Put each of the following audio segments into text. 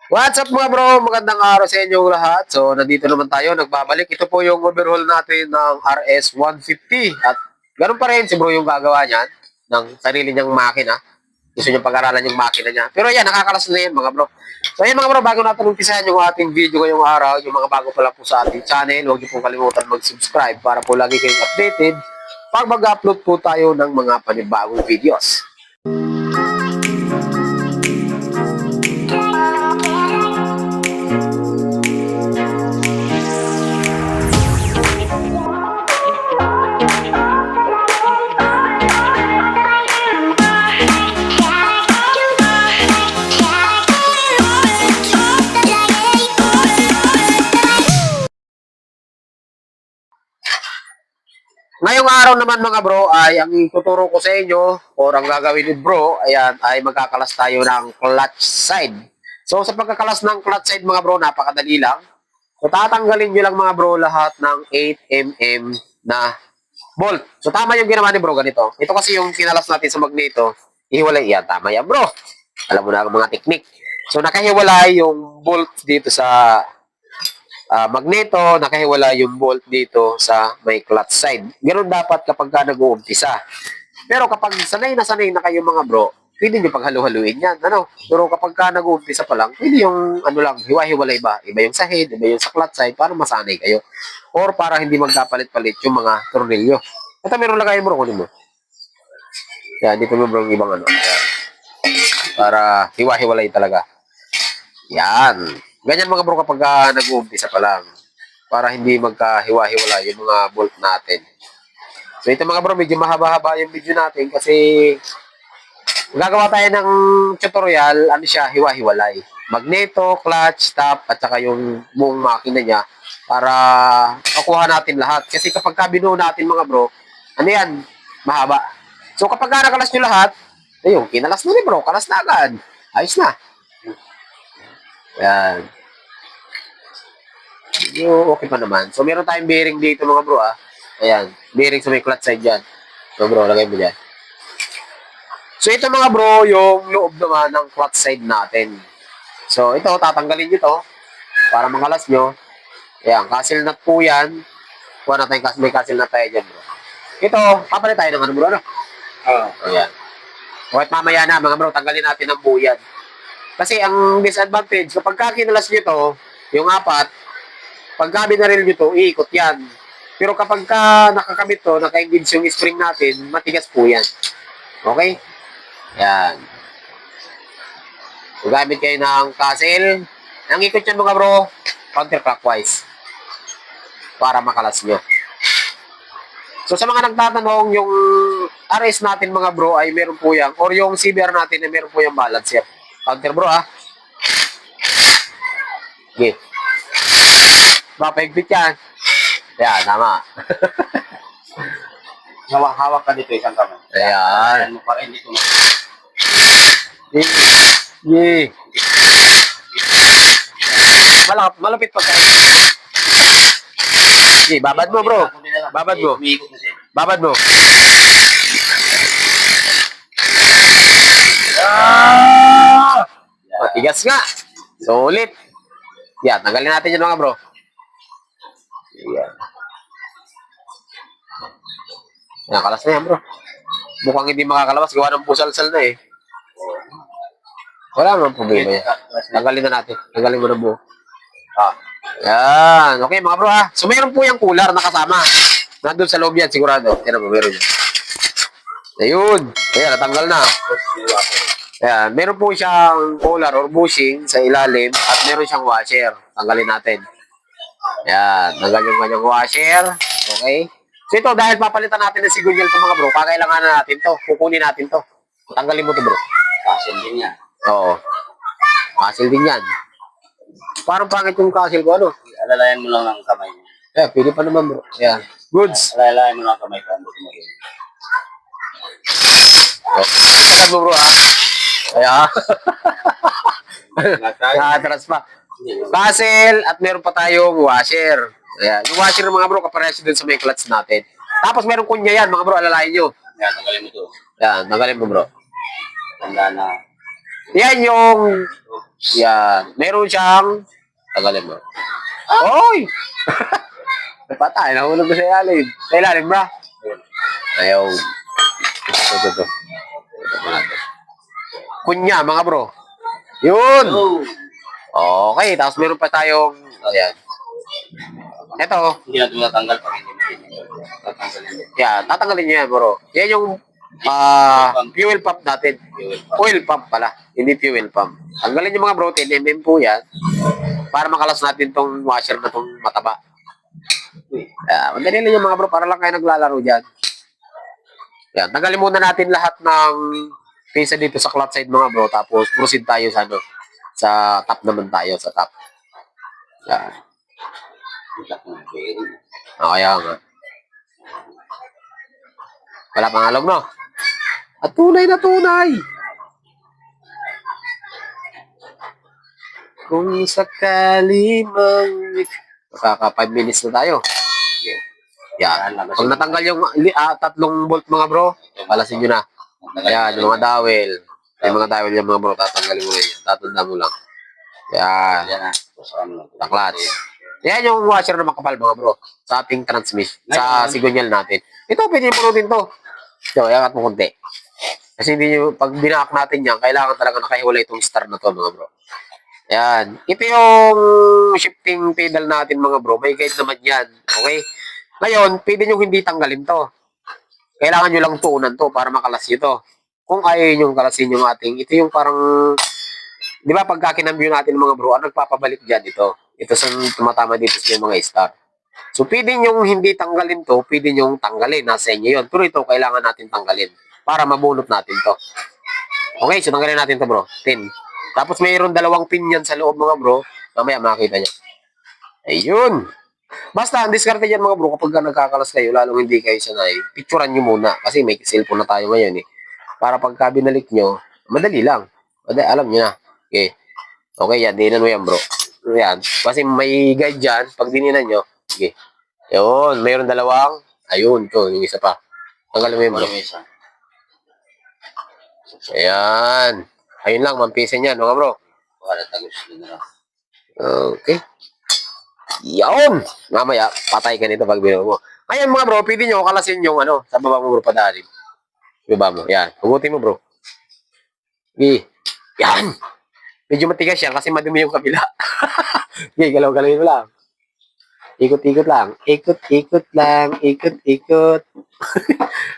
What's up mga bro? Magandang araw sa inyo lahat. So, nandito naman tayo, nagbabalik. Ito po yung overhaul natin ng RS-150. At ganun pa rin si bro yung gagawa niyan ng sarili niyang makina. Gusto niya pag-aralan yung makina niya. Pero yan, nakakalas na yan mga bro. So, yan mga bro, bago natin umpisahan yung ating video ngayong araw, yung mga bago pa lang po sa ating channel, huwag niyo pong kalimutan mag-subscribe para po lagi kayong updated pag mag-upload po tayo ng mga panibagong videos. Ngayong araw naman mga bro ay ang ituturo ko sa inyo or ang gagawin ni bro ayan, ay magkakalas tayo ng clutch side. So sa pagkakalas ng clutch side mga bro, napakadali lang. So tatanggalin nyo lang mga bro lahat ng 8mm na bolt. So tama yung ginawa ni bro, ganito. Ito kasi yung kinalas natin sa magneto. Ihiwalay yan, tama yan bro. Alam mo na ang mga teknik. So nakahiwalay yung bolt dito sa magneto, nakahiwala yung bolt dito sa may clutch side. Ganun dapat kapag ka nag-uumpisa. Pero kapag sanay na kayo mga bro, pwede nyo paghalu-haluin yan. Ano? Pero kapag ka nag-uumpisa pa lang, pwede yung ano lang, hiwa-hiwalay ba? Iba yung sa head, iba yung sa clutch side, para masanay kayo. Or para hindi magkapalit-palit yung mga tornilyo. Ito meron lagayin mo, kunin mo. Yan, dito mo bro yung ibang ano. Yan. Para hiwa-hiwalay talaga. Yan. Ganyan mga bro kapag nag-uumpisa pa lang. Para hindi magkahiwa-hiwala yung mga bolt natin. So ito mga bro, medyo mahaba-haba yung video natin kasi gagawa tayo ng tutorial, ano siya, hiwa-hiwalay. Magneto, clutch, stop, at saka yung buong makina niya para makuha natin lahat. Kasi kapag binuo natin mga bro, ano yan, mahaba. So kapag nakalas nyo lahat, ayun, kinalas na ni bro, kalas na agad. Ayos na. Yan. Yung okay pa naman. So, meron tayong bearing dito mga bro Ayan. Bearing sa may clutch side dyan. So bro, lagay mo dyan. So, ito mga bro, yung loob naman ng clutch side natin. So, ito, tatanggalin nyo to para mangalas nyo. Ayan, castle nut po yan. Kuha natin may castle nut tayo dyan bro. Ito, papalit tayo ng ano bro, ano? Oo. Ayan. Kahit mamaya na mga bro, tanggalin natin ang buo yan. Kasi ang disadvantage, kapag kinalas nyo to, yung apat, pagka binaril nyo to, iikot yan. Pero kapag nakakabit to, naka-engage yung spring natin, matigas po yan. Okay? Yan. So, gamit kayo ng castle. Ang ikot yan mga bro, counterclockwise. Para makalas nyo. So sa mga nagtatanong, yung RS natin mga bro ay meron po yan, or yung CBR natin ay meron po yung balancer. Counter bro Okay. Mapahigpit yan. Yan, tama. Hawak-hawak ka dito isang kamay. Ayan. Mo pa rin dito. Yeah. Malapit pa tayo. Okay, babad mo bro. Babad mo. Babad mo. Matigas nga. Sulit. Yan, tanggalin natin yan mga bro. Yan. Kalas na yan bro. Mukhang hindi makakalabas. Gawa ng pusalsal na eh. Wala naman problema yan. Tanggalin na natin. Tanggalin mo na buo. Yan. Okay mga bro So meron po yung cooler na kasama. Nandun sa loob yan sigurado. Yan po, meron yan. Ayun. Ayan, natanggal na. Ayan. Meron po siyang cooler or bushing sa ilalim at meron siyang washer. Tanggalin natin. Ayan. Tanggal yung kanyang washer. Okay. So ito, dahil papalitan natin ng sigunyal ito mga bro, kakailanganan natin to. Kukunin natin to. Tanggalin mo to bro. Castle din yan. Oo. Castle din yan. Parang pangit yung castle ko, ano? Alalayan mo lang ng kamay mo. Pwede pa naman bro. Ayan. Goods. Alalayan mo lang ang kamay ko. Saan mo bro Ayan. Nakatras pa. Castle at meron pa tayong washer. Ayan. Yung washer ng mga bro, kaparehas din sa may clutch natin. Tapos meron kunya yan, mga bro, alalayan nyo. Yan, tanggalin mo to. Yan, tanggalin mo bro. Tanda na. Yan yung, yan. Meron siyang, tagalin mo. Oy! Napatay, nahulog ko sa ilalim. Sa ilalim ba? Ayaw. Ito. Ito pa natin. Kunya, mga bro. Yun! Oh, Okay, tapos meron pa tayong, ayan. Ito, hindi na ito matatanggal pag hindi mo tatanggalin. yan, tatanggalin nyo yan, bro. Yan yung fuel pump natin. Oil pump pala, hindi fuel pump. Tanggalin nyo mga bro, 10mm po yan. Para makalas natin tong washer na tong mataba. Madali lang yung mga bro, para lang kayo naglalaro dyan. Yan, tanggalin muna natin lahat ng pisa dito sa clutch side mga bro. Tapos proceed tayo sa ano, sa top naman tayo, sa top. Yan. Kaya nga. Wala pang halog, no? At tunay na tunay. Kung sakali mang... Makaka 5 minutes na tayo. Yan. Pag natanggal yung tatlong bolt mga bro, palasin nyo na. Yan, yung mga dowel. Yung mga dowel yung mga bro, tatanggalin mo na yan. Tatanda mo lang. Yan. Yan na. Sa clutch. Yan yung washer na makapal mga bro. Sa ating transmission. Sa sigonyal natin. Ito, pwede mo din to. So, iangat mo konti. Kasi hindi nyo, pag binaak natin yan, kailangan talaga nakahiwalay itong star na to mga bro. Yan. Ito yung shifting pedal natin mga bro. May guide naman yan. Okay? Ngayon, pwede nyo hindi tanggalin to. Kailangan nyo lang tuunan to para makalas ito. Kung ayaw nyo kalasin yung ating, ito yung parang, di ba pagka kinambyo natin mga bro, ano nagpapabalik dyan ito? Ito sa tumatama dito sa mga star. So, pwede nyo hindi tanggalin to, pwede nyo tanggalin. Nasa inyo yun. Pero ito, kailangan natin tanggalin para mabunot natin to. Okay, so tanggalin natin to bro. 10. Tapos mayroon 2 pin yan sa loob mga bro. Mamaya makita nyo. Ayun. Basta, ang diskarte dyan mga bro, kapag nagkakalas kayo, lalong hindi kayo sanay, picturean nyo muna. Kasi may cellphone na tayo ngayon eh. Para pagka binalik nyo, madali lang. Madali, alam nyo na. Okay. Okay, yan. Dinan mo yan bro. Yan. Kasi may guide dyan. Pag dininan nyo, sige. Yun. Mayroon 2. Ayun. Ito, yung isa pa. Tanggalin mo yun bro. Ayan. Ayun lang, mampisin yan mga bro. Okay. Yun! Mamaya, patay ka nito pag binuo mo. Ngayon mga bro, pwede nyo kalasin yung ano, sa baba mo bro, padalim. Baba mo, yan. Hugutin mo bro. Okay. Yan! Medyo matigas yan kasi madumi yung kabila. Okay, galaw-galawin mo lang. Ikot-ikot lang. Ikot-ikot lang. Ikot-ikot.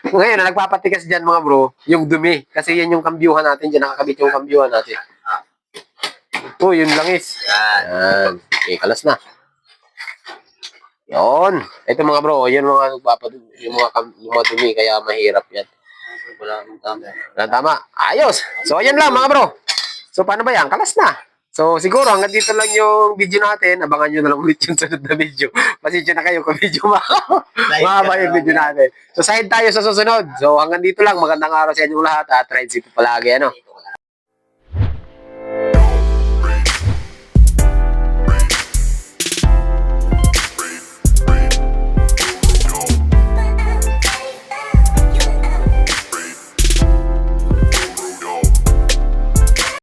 Ngayon, ang nagpapatigas dyan mga bro, yung dumi. Kasi yan yung kambyuhan natin. Dyan nakakabit yung kambyuhan natin. Ito, yun langis. Yan. Okay, kalas na. Yun. Ito mga bro, yun mga yung mga dumi, kaya mahirap yan. Wala tama. Ayos. So, ayan lang mga bro. So, paano ba yan? Kalas na. So, siguro hanggang dito lang yung video natin. Abangan nyo na lang ulit yung sunod na video. Pasensya na kayo kung video mahaba yung video natin. So, side tayo sa susunod. So, hanggang dito lang. Magandang araw sa inyong lahat. At ride safe palagi. Ano?